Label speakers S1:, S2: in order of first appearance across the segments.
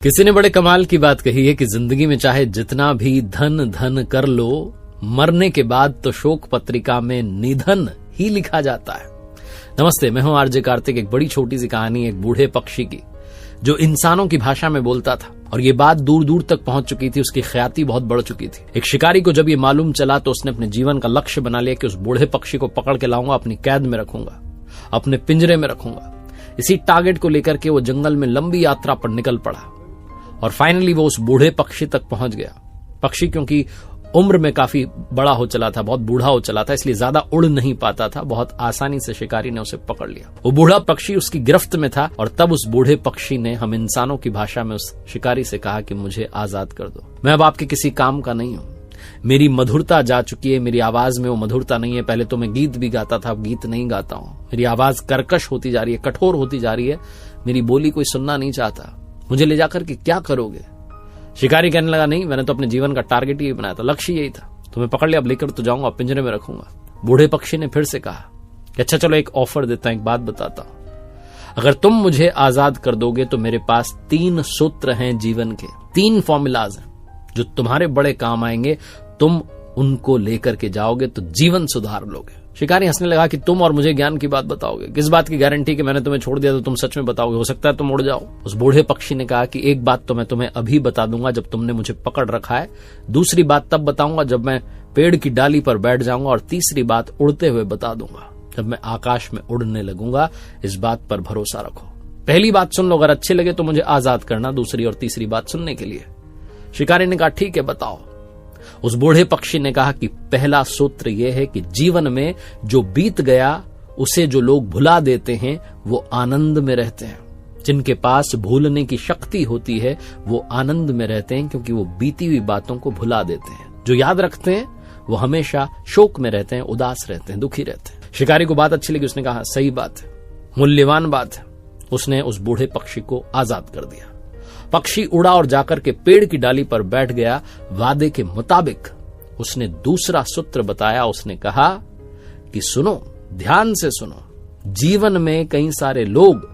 S1: किसी ने बड़े कमाल की बात कही है कि जिंदगी में चाहे जितना भी धन धन कर लो, मरने के बाद तो शोक पत्रिका में निधन ही लिखा जाता है। नमस्ते, मैं हूं आरजे कार्तिक। एक बड़ी छोटी सी कहानी एक बूढ़े पक्षी की जो इंसानों की भाषा में बोलता था और ये बात दूर दूर तक पहुंच चुकी थी। उसकी ख्याति बहुत बढ़ चुकी थी। एक शिकारी को जब ये मालूम चला तो उसने अपने जीवन का लक्ष्य बना लिया कि उस बूढ़े पक्षी को पकड़ के लाऊंगा, अपनी कैद में रखूंगा, अपने पिंजरे में रखूंगा। इसी टारगेट को लेकर के वो जंगल में लंबी यात्रा पर निकल पड़ा और फाइनली वो उस बूढ़े पक्षी तक पहुंच गया। पक्षी क्योंकि उम्र में काफी बड़ा हो चला था, बहुत बूढ़ा हो चला था, इसलिए ज्यादा उड़ नहीं पाता था। बहुत आसानी से शिकारी ने उसे पकड़ लिया। वो बूढ़ा पक्षी उसकी गिरफ्त में था और तब उस बूढ़े पक्षी ने हम इंसानों की भाषा में उस शिकारी से कहा कि मुझे आजाद कर दो, मैं अब आपके किसी काम का नहीं हूं। मेरी मधुरता जा चुकी है, मेरी आवाज में वो मधुरता नहीं है। पहले तो मैं गीत भी गाता था, अब गीत नहीं गाता हूं। मेरी आवाज कर्कश होती जा रही है, कठोर होती जा रही है, मेरी बोली कोई सुनना नहीं चाहता। मुझे ले जाकर के क्या करोगे? शिकारी कहने लगा, नहीं, मैंने तो अपने जीवन का टारगेट यही बनाया था, लक्ष्य यही था। तुम्हें पकड़ लिया, अब लेकर तो जाऊंगा, पिंजरे में रखूंगा। बूढ़े पक्षी ने फिर से कहा कि अच्छा चलो, एक ऑफर देता हूं, एक बात बताता हूं। अगर तुम मुझे आजाद कर दोगे तो मेरे पास 3 सूत्र हैं जीवन के, 3 फॉर्मूलाज हैं जो तुम्हारे बड़े काम आएंगे। तुम उनको लेकर के जाओगे तो जीवन सुधार लोगे। शिकारी हंसने लगा कि तुम और मुझे ज्ञान की बात बताओगे? किस बात की गारंटी कि मैंने तुम्हें छोड़ दिया तो तुम सच में बताओगे? हो सकता है तुम उड़ जाओ। उस बूढ़े पक्षी ने कहा कि एक बात तो मैं तुम्हें अभी बता दूंगा जब तुमने मुझे पकड़ रखा है, दूसरी बात तब बताऊंगा जब मैं पेड़ की डाली पर बैठ जाऊंगा, और तीसरी बात उड़ते हुए बता दूंगा जब मैं आकाश में उड़ने लगूंगा। इस बात पर भरोसा रखो। पहली बात सुन लो, अगर अच्छी लगे तो मुझे आजाद करना, दूसरी और तीसरी बात सुनने के लिए। शिकारी ने कहा ठीक है, बताओ। उस बूढ़े पक्षी ने कहा कि पहला सूत्र यह है कि जीवन में जो बीत गया उसे जो लोग भुला देते हैं वो आनंद में रहते हैं। जिनके पास भूलने की शक्ति होती है वो आनंद में रहते हैं, क्योंकि वो बीती हुई बातों को भुला देते हैं। जो याद रखते हैं वो हमेशा शोक में रहते हैं, उदास रहते हैं, दुखी रहते हैं। शिकारी को बात अच्छी लगी। उसने कहा सही बात है, मूल्यवान बात है। उसने उस बूढ़े पक्षी को आजाद कर दिया। पक्षी उड़ा और जाकर के पेड़ की डाली पर बैठ गया। वादे के मुताबिक उसने दूसरा सूत्र बताया। उसने कहा कि सुनो, ध्यान से सुनो। जीवन में कई सारे लोग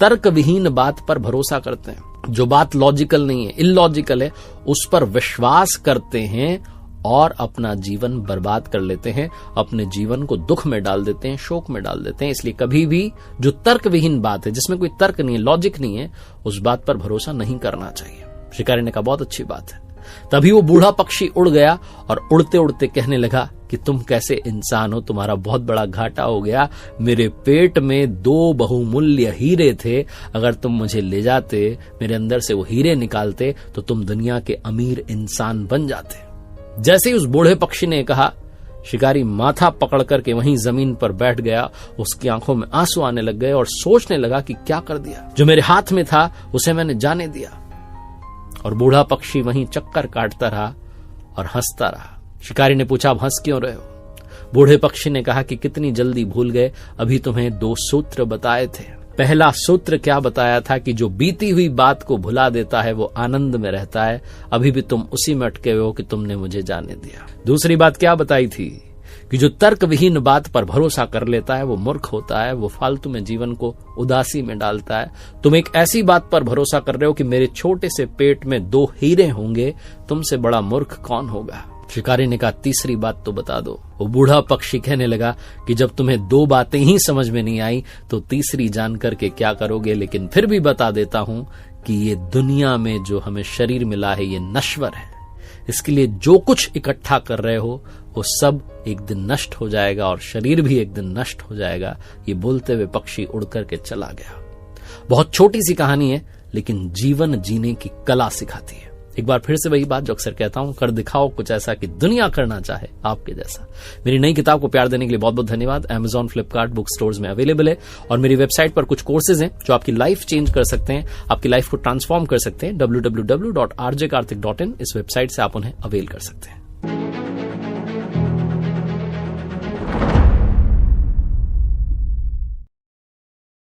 S1: तर्क विहीन बात पर भरोसा करते हैं, जो बात लॉजिकल नहीं है, इलॉजिकल है, उस पर विश्वास करते हैं और अपना जीवन बर्बाद कर लेते हैं, अपने जीवन को दुख में डाल देते हैं, शोक में डाल देते हैं। इसलिए कभी भी जो तर्क विहीन बात है, जिसमें कोई तर्क नहीं है, लॉजिक नहीं है, उस बात पर भरोसा नहीं करना चाहिए। शिकारी ने कहा बहुत अच्छी बात है। तभी वो बूढ़ा पक्षी उड़ गया और उड़ते उड़ते कहने लगा कि तुम कैसे इंसान हो, तुम्हारा बहुत बड़ा घाटा हो गया। मेरे पेट में 2 बहुमूल्य हीरे थे, अगर तुम मुझे ले जाते, मेरे अंदर से वो हीरे निकालते तो तुम दुनिया के अमीर इंसान बन जाते। जैसे ही उस बूढ़े पक्षी ने कहा, शिकारी माथा पकड़ करके वहीं जमीन पर बैठ गया। उसकी आंखों में आंसू आने लग गए और सोचने लगा कि क्या कर दिया, जो मेरे हाथ में था उसे मैंने जाने दिया। और बूढ़ा पक्षी वहीं चक्कर काटता रहा और हंसता रहा। शिकारी ने पूछा, अब हंस क्यों रहे हो? बूढ़े पक्षी ने कहा कि कितनी जल्दी भूल गए, अभी तुम्हें 2 सूत्र बताए थे। पहला सूत्र क्या बताया था कि जो बीती हुई बात को भुला देता है वो आनंद में रहता है। अभी भी तुम उसी में अटके हुए हो कि तुमने मुझे जाने दिया। दूसरी बात क्या बताई थी कि जो तर्क विहीन बात पर भरोसा कर लेता है वो मूर्ख होता है, वो फालतू में जीवन को उदासी में डालता है। तुम एक ऐसी बात पर भरोसा कर रहे हो कि मेरे छोटे से पेट में 2 हीरे होंगे, तुमसे बड़ा मूर्ख कौन होगा? शिकारी ने कहा तीसरी बात तो बता दो। वो बूढ़ा पक्षी कहने लगा कि जब तुम्हें 2 बातें ही समझ में नहीं आई तो तीसरी जान करके क्या करोगे? लेकिन फिर भी बता देता हूं कि ये दुनिया में जो हमें शरीर मिला है ये नश्वर है। इसके लिए जो कुछ इकट्ठा कर रहे हो वो सब एक दिन नष्ट हो जाएगा और शरीर भी एक दिन नष्ट हो जाएगा। ये बोलते हुए पक्षी उड़ करके चला गया। बहुत छोटी सी कहानी है, लेकिन जीवन जीने की कला सिखाती है। एक बार फिर से वही बात जो अक्सर कहता हूं, कर दिखाओ कुछ ऐसा कि दुनिया करना चाहे आपके जैसा। मेरी नई किताब को प्यार देने के लिए बहुत बहुत धन्यवाद। Amazon, Flipkart, बुक स्टोर्स में अवेलेबल है और मेरी वेबसाइट पर कुछ कोर्सेज हैं जो आपकी लाइफ चेंज कर सकते हैं, आपकी लाइफ को ट्रांसफॉर्म कर सकते हैं। www.rjkartik.in इस वेबसाइट से आप उन्हें अवेल कर सकते हैं।